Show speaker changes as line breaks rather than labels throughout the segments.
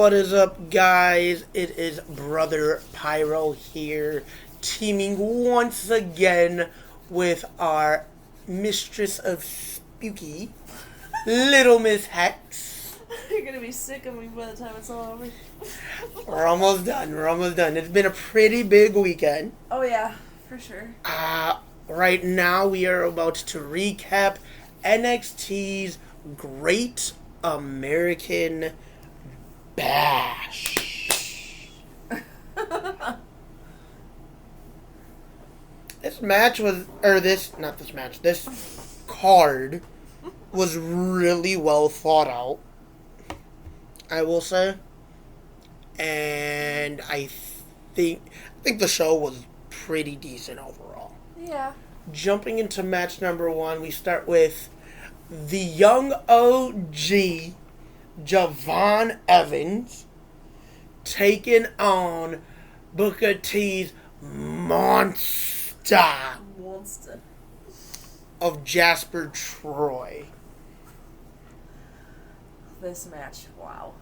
What is up, guys? It is Brother Pyro here, teaming once again with our mistress of spooky, Little Miss Hex.
You're gonna be sick of me by the time it's all over.
We're almost done. It's been a pretty big weekend.
Oh yeah, for sure.
Right now we are about to recap NXT's Great American Bash. This card was really well thought out, I will say. And I think the show was pretty decent overall.
Yeah.
Jumping into match number 1, we start with the young OG, Javon Evans, taking on Booker T's monster of Jasper Troy.
This match, wow.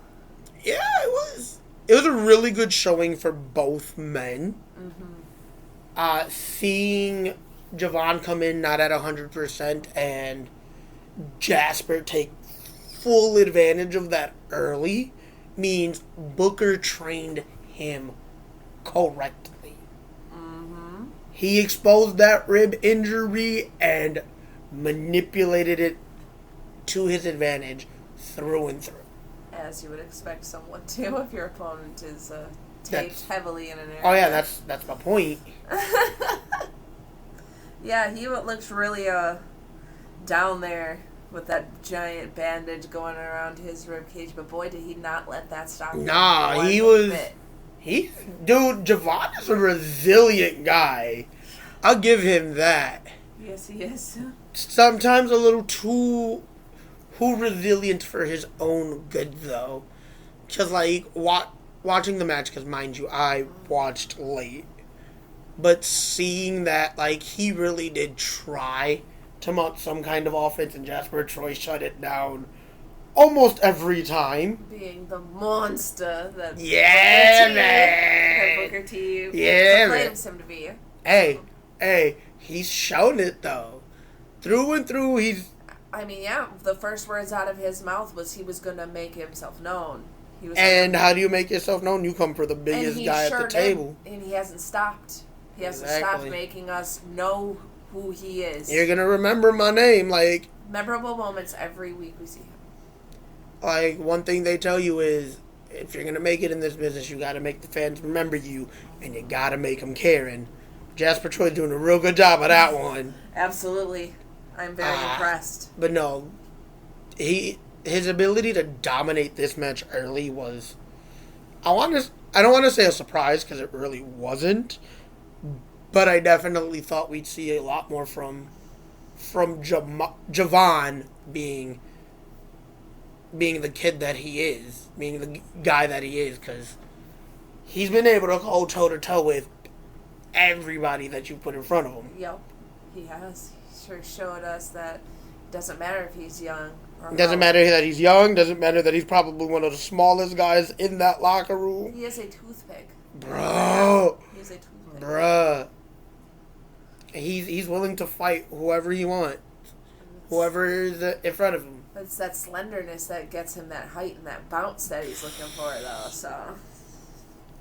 Yeah, it was. It was a really good showing for both men.
Mm-hmm.
Seeing Javon come in not at 100% and Jasper take full advantage of that early means Booker trained him correctly.
Mm-hmm.
He exposed that rib injury and manipulated it to his advantage through and through.
As you would expect someone to if your opponent is taped heavily in an area.
Oh yeah, that's my point.
Yeah, he looks really down there with that giant bandage going around his ribcage, but boy, did he not let that stop him.
Nah, dude, Javon is a resilient guy. I'll give him that.
Yes, he is.
Sometimes a little too resilient for his own good, though. Because, like, watching the match, because mind you, I watched late. But seeing that, like, he really did try to mount some kind of offense, and Jasper Troy shut it down almost every time.
Being the monster that
man.
Booker T
proclaims
him to be.
Hey, he's shown it, though. Through and through,
the first words out of his mouth was he was going to make himself known.
How do you make yourself known? You come for the biggest guy at the table.
And he hasn't stopped. He hasn't stopped making us know who he is.
You're going to remember my name, like...
Memorable moments every week we see him.
Like, one thing they tell you is, if you're going to make it in this business, you got to make the fans remember you, and you got to make them care. And Jasper Troy's doing a real good job of that one.
Absolutely. I'm very impressed.
But no, his ability to dominate this match early was, I don't want to say a surprise, because it really wasn't, but I definitely thought we'd see a lot more from Javon being the kid that he is, being the guy that he is, because he's been able to go toe-to-toe with everybody that you put in front of him.
Yep, he has. He sure showed us that it doesn't matter if he's young.
Doesn't matter that he's young, doesn't matter that he's probably one of the smallest guys in that locker room.
He is a toothpick.
Bro.
He is a toothpick.
Bruh. He's willing to fight whoever he wants. Whoever is in front of him.
It's that slenderness that gets him that height and that bounce that he's looking for, though, so...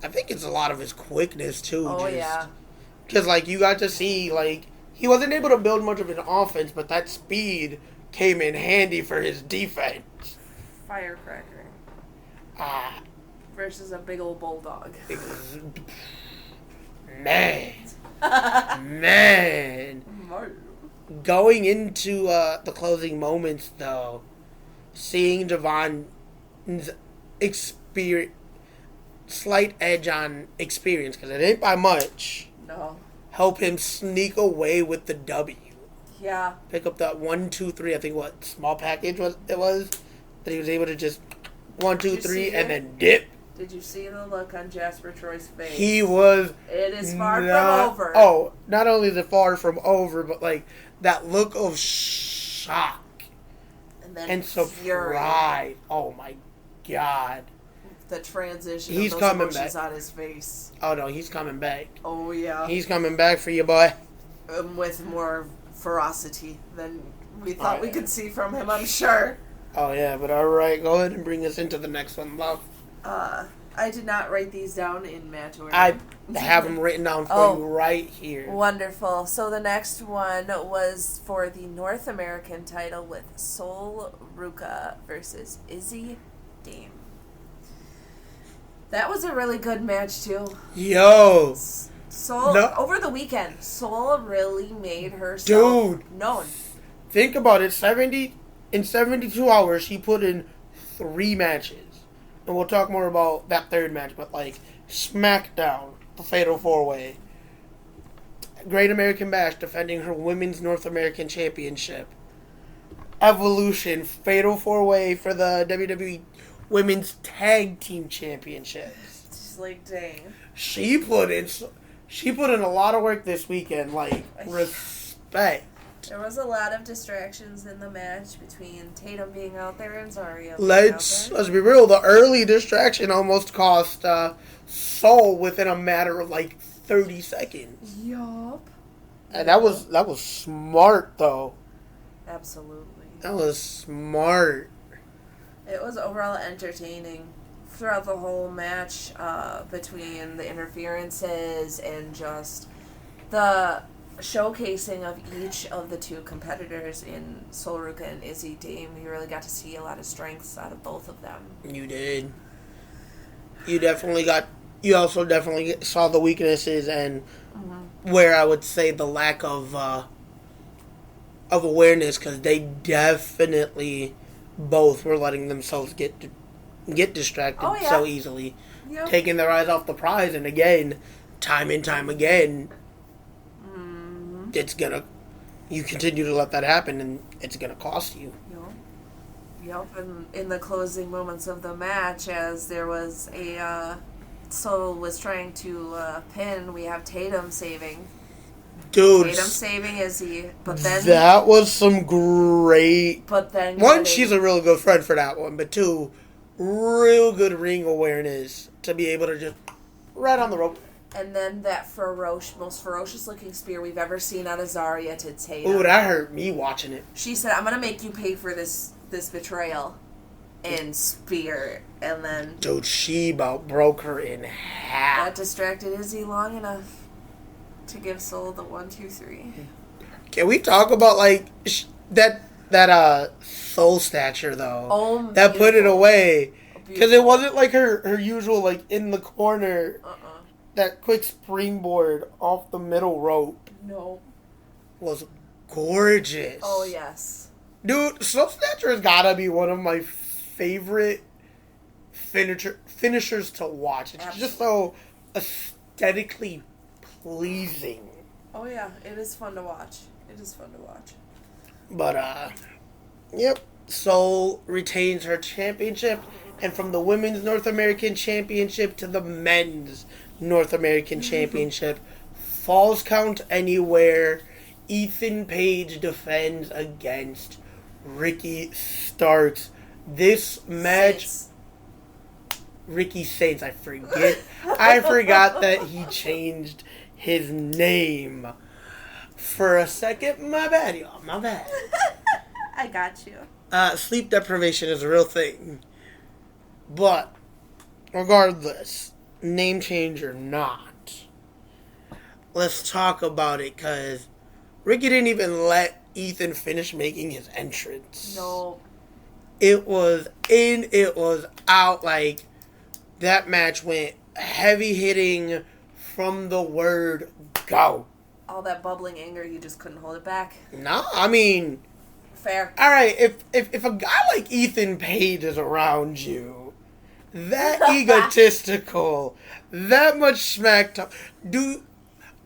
I think it's a lot of his quickness, too.
Oh, yeah.
Because, like, you got to see, like, he wasn't able to build much of an offense, but that speed came in handy for his defense.
Firecracker. Versus a big old bulldog.
Man. Going into the closing moments, though, seeing Javon's slight edge on experience, because it ain't by much.
No.
Help him sneak away with the W.
Yeah.
Pick up that 1, 2, 3. I think small package was that he was able to just 1, 2, 3 and then dip.
Did you see the look on Jasper Troy's face?
He was.
It is far from over.
Oh, not only is it far from over, but like that look of shock
and then
and surprise. Oh my God.
the transition
He's
of those
coming
emotions
back.
on his face.
Oh, no, he's coming back.
Oh, yeah.
He's coming back for you, boy.
With more ferocity than we thought we could see from him, I'm sure.
Oh, yeah, but all right, go ahead and bring us into the next one, love.
I did not write these down in match order.
I have them written down for you right here.
Wonderful. So the next one was for the North American title with Sol Ruca versus Izzi Dame. That was a really good match, too.
Yo.
Over the weekend, Sol really made herself known.
Think about it. In 72 hours, she put in 3 matches. And we'll talk more about that third match, but like SmackDown, the Fatal 4-Way, Great American Bash defending her Women's North American Championship, Evolution, Fatal 4-Way for the WWE Women's Tag Team Championships.
Just like, dang.
She put in a lot of work this weekend, like, respect.
There was a lot of distractions in the match between Tatum being out there and Zarya.
Let's be real. The early distraction almost cost Sol within a matter of like 30 seconds.
Yup.
And that was smart though.
Absolutely.
That was smart.
It was overall entertaining throughout the whole match, between the interferences and just the showcasing of each of the 2 competitors in Sol Ruca and Izzi Dame. You really got to see a lot of strengths out of both of them.
You did. You also definitely saw the weaknesses and where I would say the lack of awareness, because they definitely both were letting themselves get distracted so easily, taking their eyes off the prize, and again, time and time again, you continue to let that happen, and it's gonna cost you.
Yep, and in the closing moments of the match, as there was Sol was trying to pin, we have Tatum saving.
Dude.
Tatum saving Izzy, but then...
That was some great...
But then...
1, she's a real good friend for that one, but 2, real good ring awareness to be able to just right on the rope.
And then that most ferocious looking spear we've ever seen out of Zarya to Tatum.
Ooh, that hurt me watching it.
She said, I'm going to make you pay for this betrayal. And spear. And then...
Dude, she about broke her in half.
That distracted Izzy long enough to give Sol the 1, 2, 3.
Can we talk about, like, that Sol stature, though?
Oh,
that beautiful. Put it away. Because it wasn't, like, her usual, like, in the corner... That quick springboard off the middle rope.
No.
Was gorgeous.
Oh, yes.
Dude, Soul Snatcher has gotta be one of my favorite finishers to watch. It's just so aesthetically pleasing.
Oh, yeah. It is fun to watch.
But, yep. Sol retains her championship. And from the Women's North American Championship to the Men's North American Championship, Falls Count Anywhere, Ethan Page defends against Ricky Starks. This match... Ricky Saints, I forgot that he changed his name. For a second, my bad, y'all, my bad.
I got you.
Sleep deprivation is a real thing. But, regardless, name change or not, let's talk about it, because Ricky didn't even let Ethan finish making his entrance.
No.
It was in, it was out, like, that match went heavy hitting from the word go.
All that bubbling anger, you just couldn't hold it back.
No, I mean...
Fair.
Alright, if a guy like Ethan Page is around you, that egotistical, that much smack talk, dude,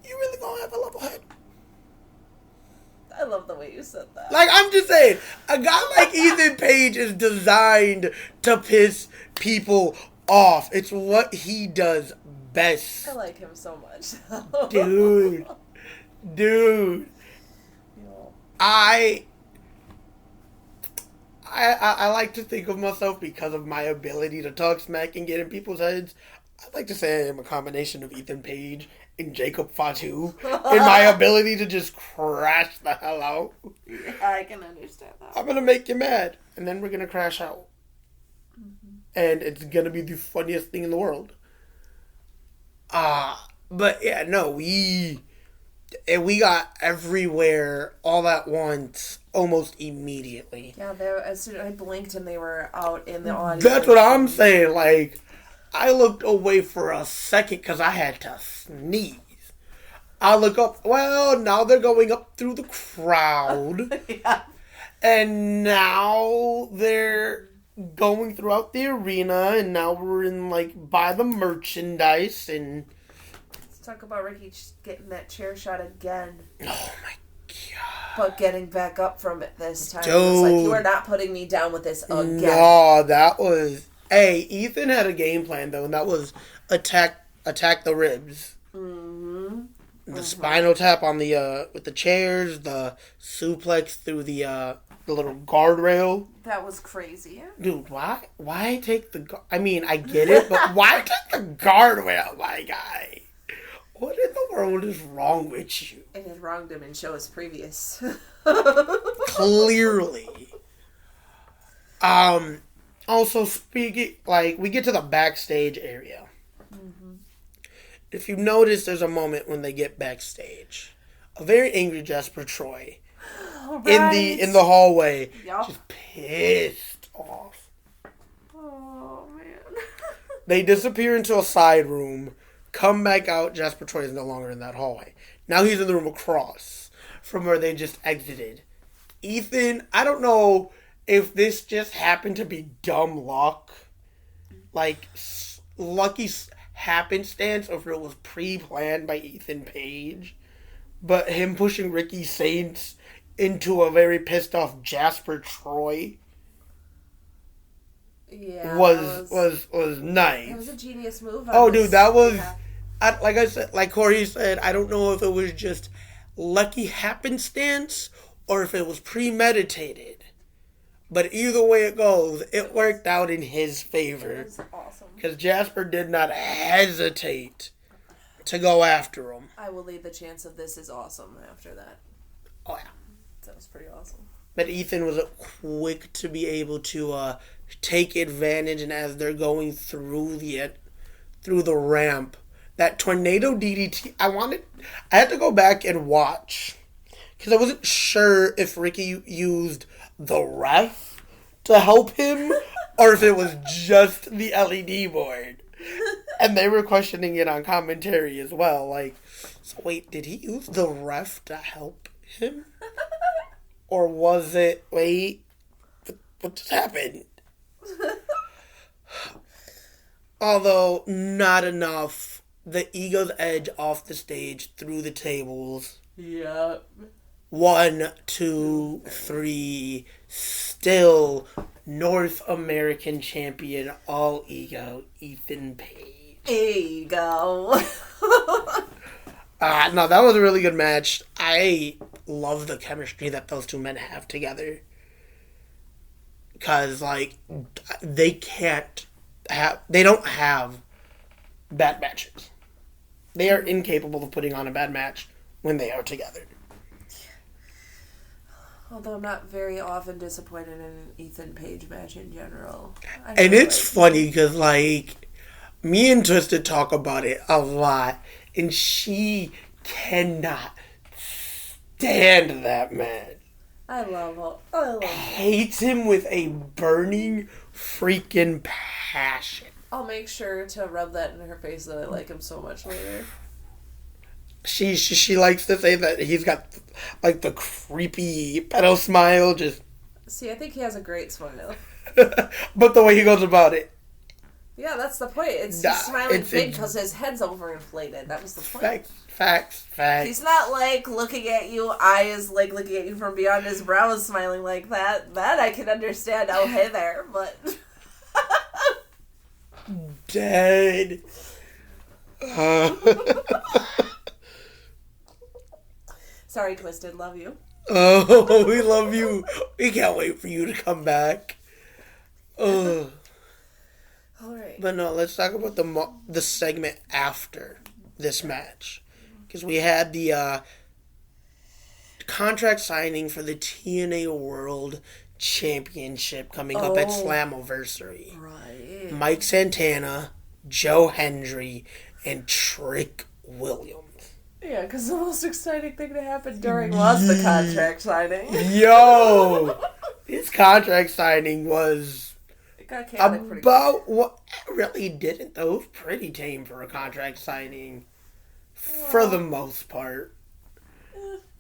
you really gonna have a level head?
I love the way you said that.
Like, I'm just saying, a guy like Ethan Page is designed to piss people off. It's what he does best.
I like him so much.
Dude. I like to think of myself because of my ability to talk smack and get in people's heads. I like to say I am a combination of Ethan Page and Jacob Fatu in my ability to just crash the hell out.
Yeah, I can understand that.
I'm gonna make you mad, and then we're gonna crash out, and it's gonna be the funniest thing in the world. But yeah, no, we got everywhere all at once, almost immediately.
Yeah, as soon as I blinked and they were out in the audience.
That's what I'm saying. Like, I looked away for a second because I had to sneeze. I look up. Well, now they're going up through the crowd,
Yeah.
and now they're going throughout the arena, and now we're in like by the merchandise and.
Talk about Ricky getting that chair shot again.
Oh my god.
But getting back up from it this time.
Dude.
It was like, you are not putting me down with this again.
No, that was... Hey, Ethan had a game plan, though, and that was attack the ribs.
Mm-hmm.
The spinal tap on the, with the chairs, the suplex through the little guardrail.
That was crazy.
Dude, why take the... I mean, I get it, but why take the guardrail, my guy? What in the world is wrong with you?
It had wronged him in shows previous.
Clearly. Also, speaking, like, we get to the backstage area. Mm-hmm. If you notice, there's a moment when they get backstage. A very angry Jasper Troy
Right.
in the hallway,
Yep.
just pissed off.
Oh, man.
They disappear into a side room. Come back out, Jasper Troy is no longer in that hallway. Now he's in the room across from where they just exited. Ethan, I don't know if this just happened to be dumb luck, like lucky happenstance, or if it was pre-planned by Ethan Page, but him pushing Ricky Saints into a very pissed off Jasper Troy
Yeah,
was nice.
It was a genius move.
Oh, dude, that was...
Yeah.
Like I said, like Corey said, I don't know if it was just lucky happenstance or if it was premeditated. But either way it goes, it worked out in his favor.
It was awesome.
Because Jasper did not hesitate to go after him.
I will lead the chance of this is awesome after that.
Oh, yeah.
That was pretty awesome.
But Ethan was quick to be able to take advantage, and as they're going through the ramp, that tornado DDT, I had to go back and watch. Because I wasn't sure if Ricky used the ref to help him or if it was just the LED board. And they were questioning it on commentary as well. Like, so wait, did he use the ref to help him? Or was it, wait, what just happened? Although, not enough. The Ego's Edge off the stage, through the tables.
Yep.
1, 2, 3. Still North American champion, all Ego, Ethan Page.
Ego.
No, that was a really good match. I love the chemistry that those two men have together. Because, like, they don't have bad matches. They are incapable of putting on a bad match when they are together.
Although I'm not very often disappointed in an Ethan Page match in general.
And it's funny because, like, me and Twisted talk about it a lot, and she cannot stand that man.
I love him.
Hates him with a burning freaking passion.
I'll make sure to rub that in her face that I like him so much later.
She likes to say that he's got, like, the creepy pedo smile, just...
See, I think he has a great smile.
But the way he goes about it.
Yeah, that's the point. He's smiling big because his head's overinflated. That was the point.
Facts.
He's not, like, looking at you, eyes, like, looking at you from beyond his brows, smiling like that. That I can understand. Oh, hey there, but...
Dead.
Sorry, Twisted. Love you.
Oh, we love you. We can't wait for you to come back. Oh.
All right.
But no, let's talk about the segment after this match. Because we had the contract signing for the TNA World Championship coming up at Slammiversary.
Right.
Mike Santana, Joe Hendry, and Trick Williams.
Yeah, because the most exciting thing to happen during was the contract signing.
Yo! This contract signing was
It got chaotic pretty
about what it really didn't, though. It was pretty tame for a contract signing. For the most part.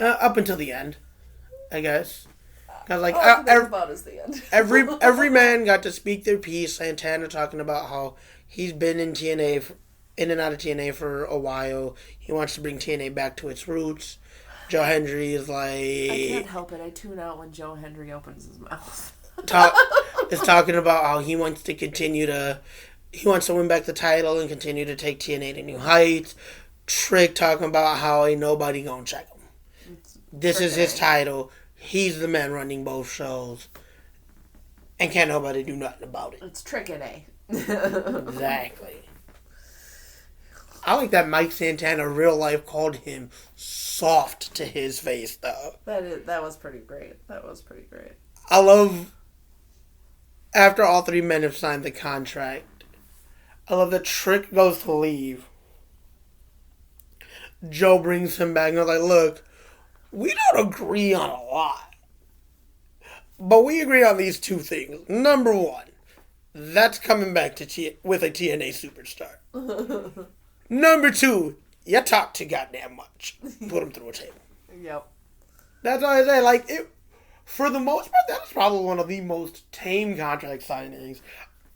Up until the end, I guess. Cause like
about is the end.
every man got to speak their piece. Santana talking about how he's been in TNA, in and out of TNA for a while. He wants to bring TNA back to its roots. Joe Hendry is like...
I can't help it. I tune out when Joe Hendry opens his mouth.
is talking about how he wants to continue to... He wants to win back the title and continue to take TNA to new heights. Trick talking about how ain't nobody gonna check him. This is his title. He's the man running both shows. And can't nobody do nothing about it.
It's Trick and A.
Exactly. I like that Mike Santana real life called him soft to his face, though.
That was pretty great.
I love, after all three men have signed the contract, I love that Trick goes to leave. Joe brings him back and I was like, look, we don't agree on a lot. But we agree on these two things. Number one, that's coming back to with a TNA superstar. Number two, you talk too goddamn much. Put him through a table.
Yep.
That's all I say. Like, for the most part, that was probably one of the most tame contract signings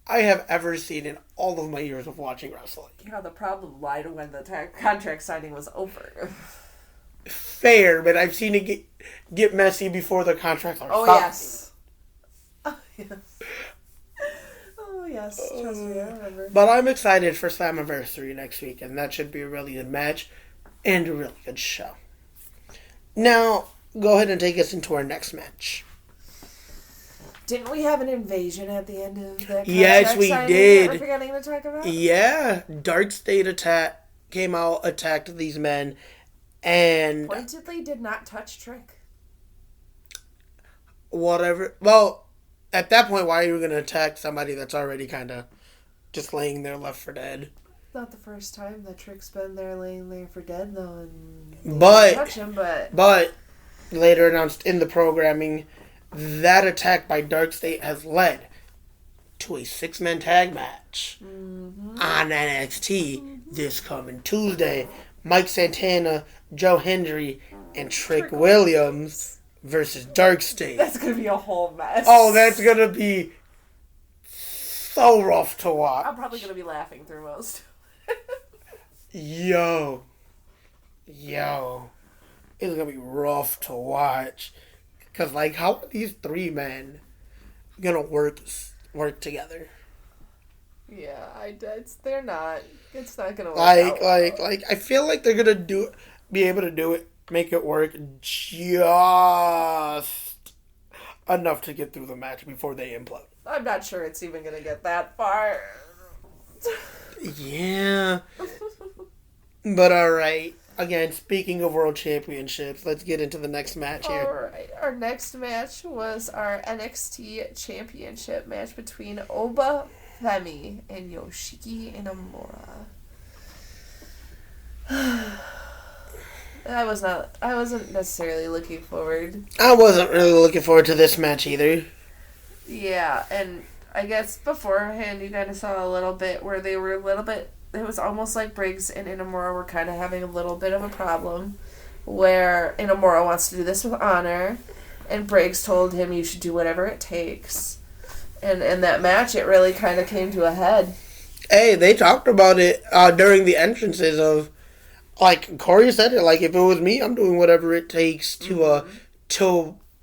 I have ever seen in all of my years of watching wrestling.
Yeah, the problem lied when the contract signing was over.
Fair, but I've seen it get messy before the contracts are signed.
Yes. Oh, yes. Oh, yes. Trust me, I remember.
But I'm excited for Slammiversary next week, and that should be a really good match and a really good show. Now, go ahead and take us into our next match.
Didn't we have an invasion at the end of the contract
Yes, we
signing
did.
that we're forgetting to talk about?
Yeah, Dark State came out, attacked these men, and...
Pointedly did not touch Trick.
Whatever. Well, at that point, why are you going to attack somebody that's already kind of just laying there left for dead?
Not the first time that Trick's been there laying there for dead, though, and
but
touch him,
but later announced in the programming, that attack by Dark State has led to a 6-man tag match on NXT this coming Tuesday. Mike Santana, Joe Hendry, and Trick Williams versus Dark State.
That's going to be a whole mess.
Oh, that's going to be so rough to watch.
I'm probably going to be laughing through most.
Yo. It's going to be rough to watch. Because, like, how are these three men going to work together?
Yeah, they're not. It's not going to work out well.
Like, I feel like they're going to be able to do it, make it work just enough to get through the match before they implode.
I'm not sure it's even going to get that far.
Yeah. But alright. Again, speaking of world championships, let's get into the next match here.
Alright. Our next match was our NXT championship match between Oba Femi and Yoshiki Inamura. I wasn't necessarily looking forward.
I wasn't really looking forward to this match either.
Yeah, and I guess beforehand you kind of saw a little bit where they were a little bit... It was almost like Briggs and Inamura were kind of having a little bit of a problem where Inamura wants to do this with honor and Briggs told him you should do whatever it takes. And in that match, it really kind of came to a head.
Hey, they talked about it during the entrances of... Like, Corey said it, like, if it was me, I'm doing whatever it takes to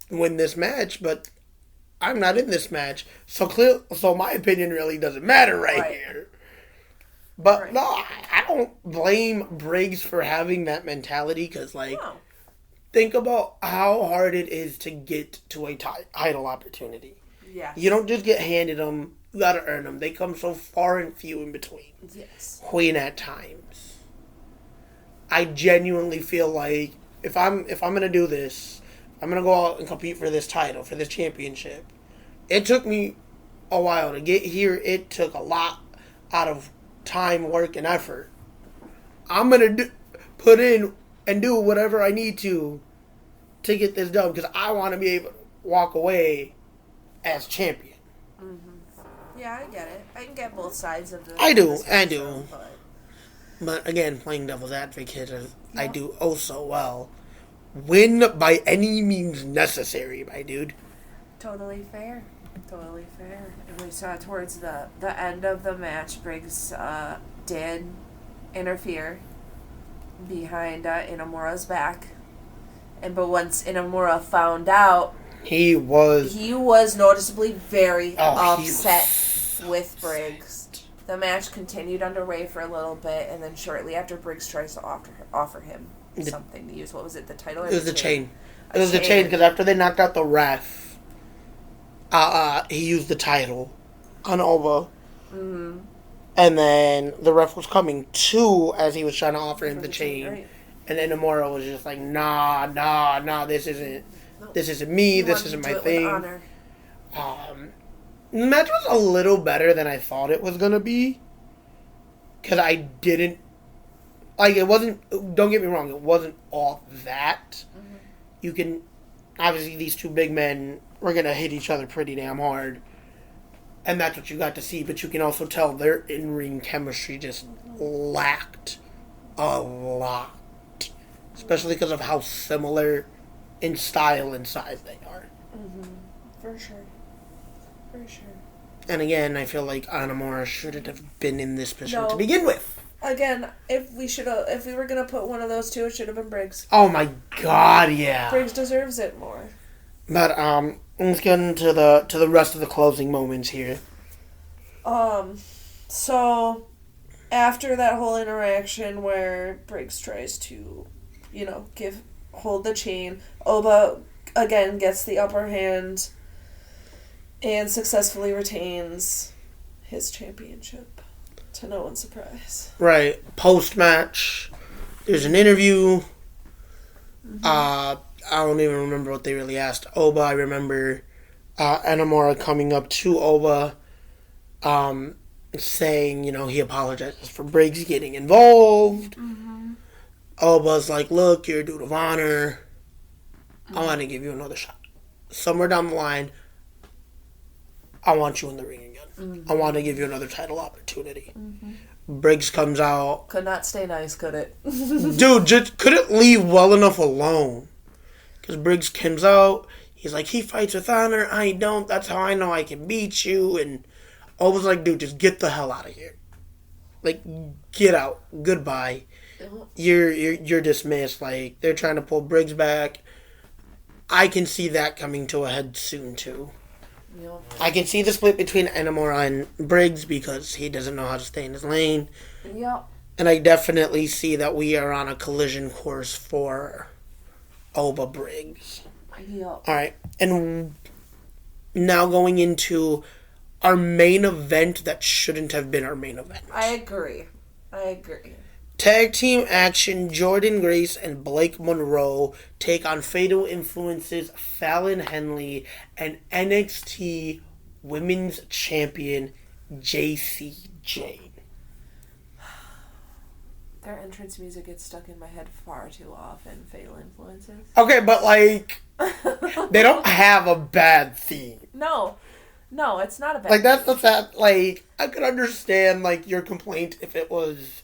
win this match, but I'm not in this match. So my opinion really doesn't matter right here. But, no, I don't blame Briggs for having that mentality, because, like, think about how hard it is to get to a title opportunity.
Yeah.
You don't just get handed them. You gotta earn them. They come so far and few in between.
Yes.
Queen at times. I genuinely feel like if I'm gonna do this, I'm gonna go out and compete for this title, for this championship. It took me a while to get here. It took a lot out of time, work, and effort. I'm gonna put in and do whatever I need to get this done because I want to be able to walk away as champion.
Mm-hmm. Yeah, I get it. I can get both sides of the.
I do. But again, playing devil's advocate, I do oh so well. Win by any means necessary, my dude.
Totally fair. And we saw towards the end of the match, Briggs did interfere behind Inamura's back. But once Inamura found out, he was noticeably very upset with Briggs. The match continued underway for a little bit, and then shortly after, Briggs tries to offer him something to use. What was it, the title?
It was the chain. It was the chain, because after they knocked out the ref, he used the title on Oba. Mm-hmm. And then the ref was coming to as he was trying to offer him the chain. Right. And then Inamura was just like, nah, this isn't me, this isn't my thing. The match was a little better than I thought it was going to be. Because I didn't, it wasn't, don't get me wrong, it wasn't all that. Mm-hmm. You can, obviously these two big men were going to hit each other pretty damn hard. And that's what you got to see. But you can also tell their in-ring chemistry just lacked a lot. Especially because of how similar in style and size they are.
Mm-hmm. For sure.
And again, I feel like Inamura shouldn't have been in this position to begin with.
Again, if we were gonna put one of those two, it should have been Briggs.
Oh my God, yeah.
Briggs deserves it more.
But let's get into the rest of the closing moments here.
So after that whole interaction where Briggs tries to, hold the chain, Oba again gets the upper hand and successfully retains his championship, to no one's surprise.
Right. Post-match, there's an interview. Mm-hmm. I don't even remember what they really asked Oba. I remember Inamura coming up to Oba, saying, he apologizes for Briggs getting involved. Mm-hmm. Oba's like, look, you're a dude of honor. Mm-hmm. I want to give you another shot. Somewhere down the line, I want you in the ring again. Mm-hmm. I want to give you another title opportunity. Mm-hmm. Briggs comes out.
Could not stay nice, could it?
Dude, just couldn't leave well enough alone. Because Briggs comes out. He's like, he fights with honor. I don't. That's how I know I can beat you. And I was like, dude, just get the hell out of here. Like, get out. Goodbye. You're dismissed. Like, they're trying to pull Briggs back. I can see that coming to a head soon, too. Yep. I can see the split between Inamura and Briggs because he doesn't know how to stay in his lane.
Yep.
And I definitely see that we are on a collision course for Oba Briggs.
Yep.
Alright. And now going into our main event that shouldn't have been our main event.
I agree.
Tag team action, Jordynne Grace and Blake Monroe take on Fatal Influences, Fallon Henley, and NXT Women's Champion, Jacey Jane.
Their entrance music gets stuck in my head far too often, Fatal Influences.
Okay, but they don't have a bad theme.
No, it's not a bad theme.
That's the fact, I could understand, your complaint if it was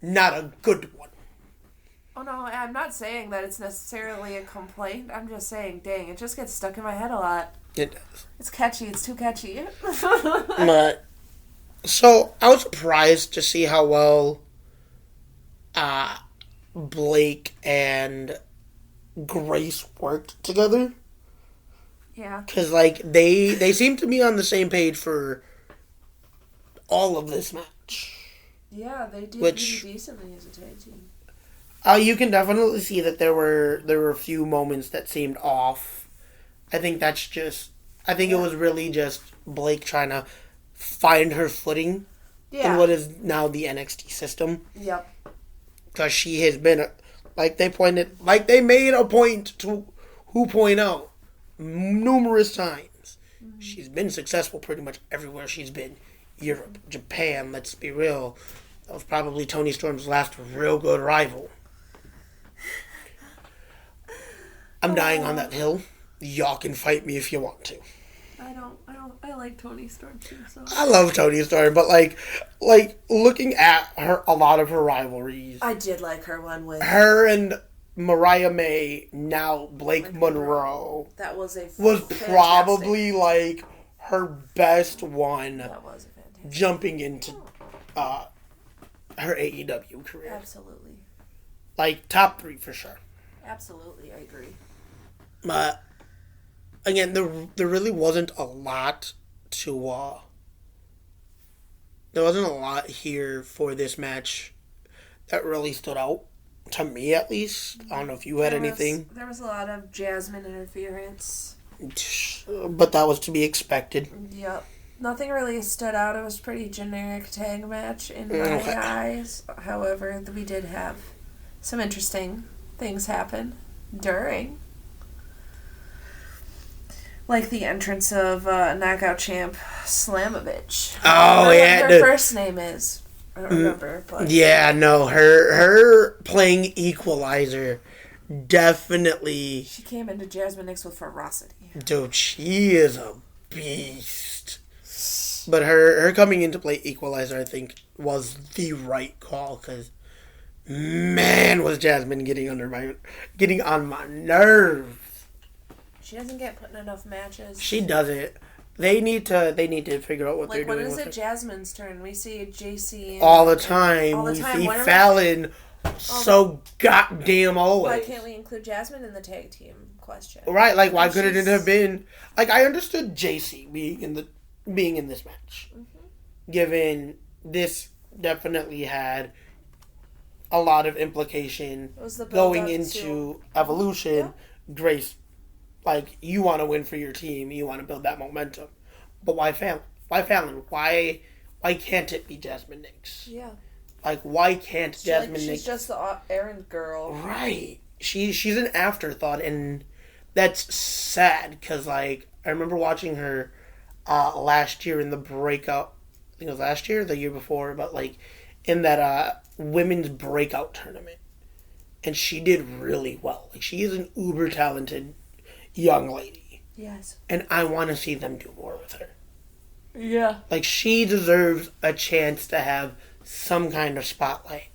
not a good one.
Oh, no, I'm not saying that it's necessarily a complaint. I'm just saying, dang, it just gets stuck in my head a lot.
It does.
It's catchy. It's too catchy.
So, I was surprised to see how well Blake and Grace worked together.
Yeah.
Because, they seem to be on the same page for all of this match.
Yeah, they did pretty decently as a tag team.
You can definitely see that there were a few moments that seemed off. I think it was really just Blake trying to find her footing in what is now the NXT system.
Yep.
Because she has been, like they made a point to point out numerous times. Mm-hmm. She's been successful pretty much everywhere she's been. Europe, Japan, let's be real. That was probably Toni Storm's last real good rival. I'm dying on that hill. Y'all can fight me if you want to.
I like Toni Storm too, so.
I love Toni Storm, but like looking at a lot of her rivalries.
I did like her one with
her and Mariah May, now Blake Monroe.
That was
probably like her best one.
That was a fantastic.
Jumping into her AEW career.
Absolutely.
Like top 3 for sure.
Absolutely, I agree.
But again, there really wasn't a lot to there wasn't a lot here for this match that really stood out to me, at least. I don't know if you had anything.
There was a lot of Jasmine interference,
but that was to be expected.
Yep. Nothing really stood out. It was a pretty generic tag match in my eyes. However, we did have some interesting things happen during. Like the entrance of knockout champ Slamovich.
Oh, yeah.
What her first name is. I don't remember. But
yeah, no. Her playing Equalizer definitely...
She came into Jasmine Nix with ferocity.
Dude, she is a beast. But her coming in to play Equalizer, I think, was the right call, because... Man, was Jasmine getting on my nerves.
She doesn't get put in enough matches.
She doesn't. They need to figure out what they're doing.
When is it Jasmine's turn? We see Jacey
all the time. We see Fallon so goddamn always.
Why can't we include Jasmine in the tag team question?
Right, like why couldn't it have been like I understood Jacey being in this match. Mm-hmm. Given this definitely had a lot of implication going into Evolution. Yeah. Grace, like, you want to win for your team, you want to build that momentum. But why Fallon? Why can't it be Jasmine Nix?
Yeah.
Like, why can't Jasmine Nix?
She's just the errand girl.
Right. She's an afterthought, and that's sad, because, like, I remember watching her last year in the breakout, I think it was last year or the year before, but, like, in that women's breakout tournament. And she did really well. Like, she is an uber talented young lady.
Yes.
And I want to see them do more with her.
Yeah.
Like, she deserves a chance to have some kind of spotlight.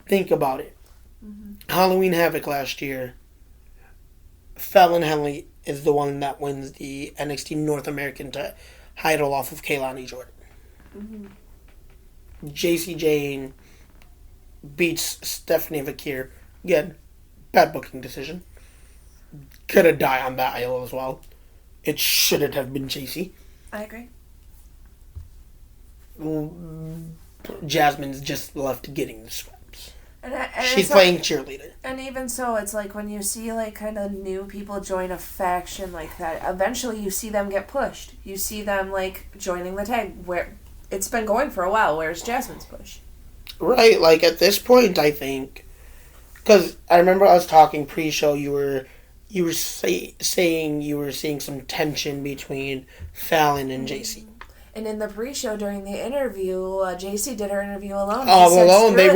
Think about it. Mm-hmm. Halloween Havoc last year, Fallon Henley is the one that wins the NXT North American title off of Kaylani Jordynne. Mm-hmm. Jacey Jane beats Stephanie Vakir. Again, bad booking decision. Could have died on that aisle as well. It shouldn't have been Jacey.
I agree.
Jasmine's just left getting the scraps.
And
she's playing cheerleader.
And even so, it's like when you see like kind of new people join a faction like that, eventually you see them get pushed. You see them like joining the tag where it's been going for a while. Where's Jasmine's push?
Right, like at this point, I think, because I remember I was talking pre-show. You were saying you were seeing some tension between Fallon and Jacey.
And in the pre-show during the interview, Jacey did her interview alone.
All alone. They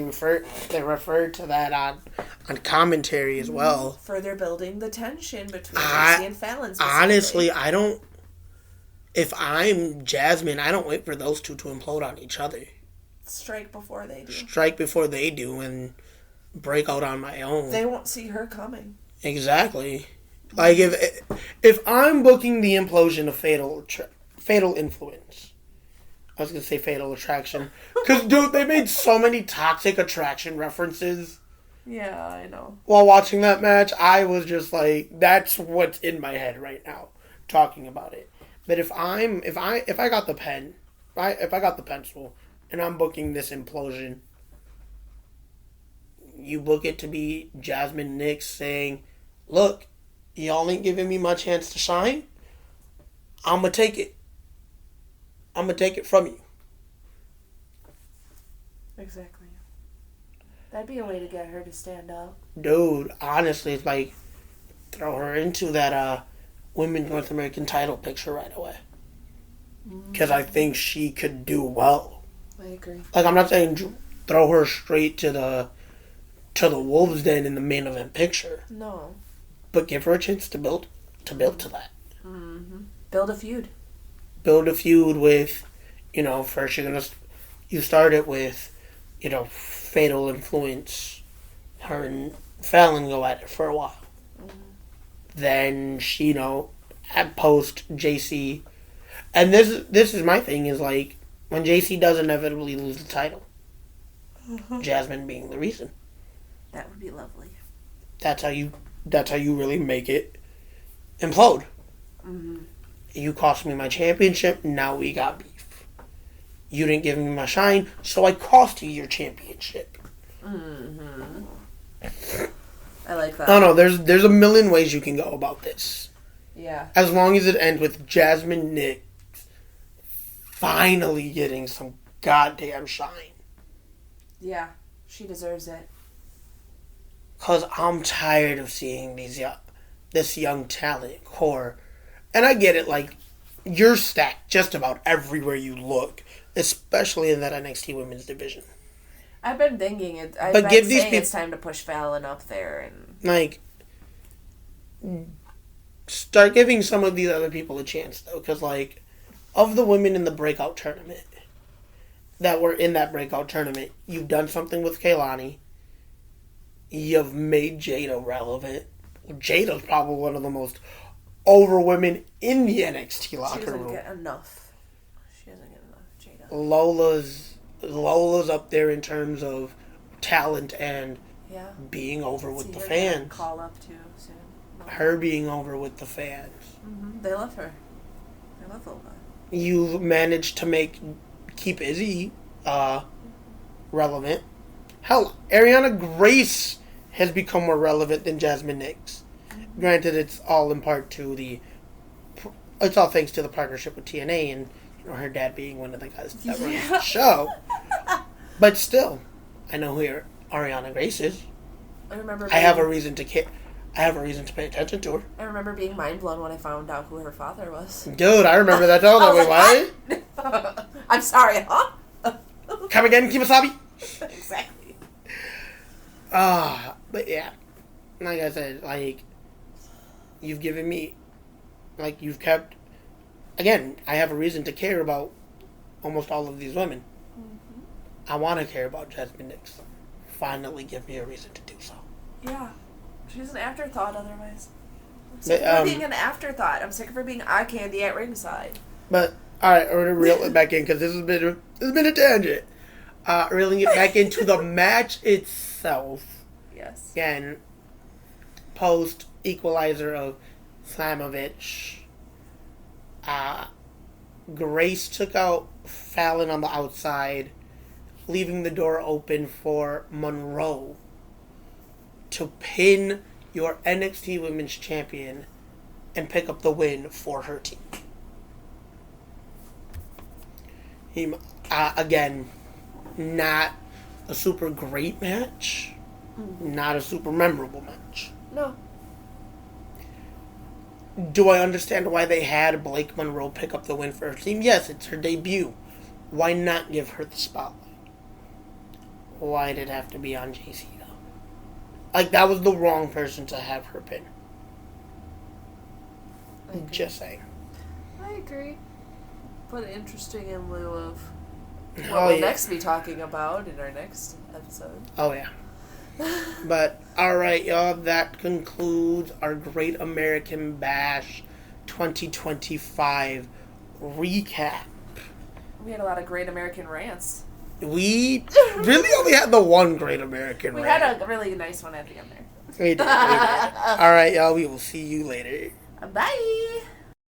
referred to that on commentary as well.
Further building the tension between Jacey and Fallon.
Honestly, I don't. If I'm Jasmine, I don't wait for those two to implode on each other.
Strike before they do, and break out on my own. They won't see her coming.
Exactly. Like, if I'm booking the implosion of Fatal Influence, I was going to say Fatal Attraction, because, dude, they made so many Toxic Attraction references.
Yeah, I know.
While watching that match, I was just like, that's what's in my head right now, talking about it. But if I got the pen, if I got the pencil, and I'm booking this implosion, you book it to be Jasmine Nix saying, look, y'all ain't giving me my chance to shine. I'm going to take it. I'm going to take it from you.
Exactly. That'd be a way to get her to stand up.
Dude, honestly, it's like, throw her into that Women's North American title picture right away. Because I think she could do well.
I agree.
Like, I'm not saying throw her straight to the Wolves Den in the main event picture.
No.
But give her a chance to build to that.
Mm-hmm. Build a feud.
Build a feud with, first you start it with, Fatal Influence. Her and Fallon go at it for a while. Mm-hmm. Then she, at post Jacey, and this is my thing is like when Jacey does inevitably lose the title, Jasmine being the reason.
That would be lovely.
That's how you really make it implode. Mm-hmm. You cost me my championship, now we got beef. You didn't give me my shine, so I cost you your championship.
Mm-hmm. I like that.
No, there's a million ways you can go about this.
Yeah.
As long as it ends with Jasmine Nix finally getting some goddamn shine.
Yeah, she deserves it.
Because I'm tired of seeing this young talent core. And I get it, like, you're stacked just about everywhere you look, especially in that NXT women's division.
I've been thinking it. I've been saying it's time to push Fallon up there. And
like, start giving some of these other people a chance, though. Because, like, of the women in the breakout tournament, that were in that breakout tournament, you've done something with Kaylani. You've made Jada relevant. Jada's probably one of the most over women in the NXT locker room.
She doesn't get enough. Jada.
Lola's up there in terms of talent and being over with the fans.
Call up too soon.
Her being over with the fans.
Mm-hmm. They love her. They love Oba.
You've managed to keep Izzi relevant. Hell, Ariana Grace has become more relevant than Jasmine Nix. Granted, it's all thanks to the partnership with TNA and her dad being one of the guys that runs the show. But still, I know who Ariana Grace is. I have a reason to care. I have a reason to pay attention to her.
I remember being mind blown when I found out who her father was.
Dude, I remember that too. Wait,
what? I'm sorry, huh?
Come again, Kimasabi?
Exactly.
But yeah. Like I said, like, you've given me, like, you've kept, again, I have a reason to care about almost all of these women. Mm-hmm. I want to care about Jasmine Nix. Finally give me a reason to do so.
Yeah. She's an afterthought otherwise. I'm sick of her being an afterthought. I'm sick of her being eye candy at ringside.
But, alright, we're going to reel it back in because this has been a tangent. Reeling it back into the match itself.
Yes.
Again, post equalizer of Slamovich. Grace took out Fallon on the outside, leaving the door open for Monroe to pin your NXT Women's Champion and pick up the win for her team. Again, not a super great match. Not a super memorable match.
No.
Do I understand why they had Blake Monroe pick up the win for her team? Yes, it's her debut. Why not give her the spotlight? Why did it have to be on Jacey, though? Like, that was the wrong person to have her pin. Just saying.
I agree. But interesting in lieu of what we'll next be talking about in our next episode.
Oh, yeah. But, alright, y'all, that concludes our Great American Bash 2025 recap.
We had a lot of Great American rants.
We really only had the one Great American rant.
We had a really nice one at the end there.
We did. Alright, y'all, we will see you later.
Bye!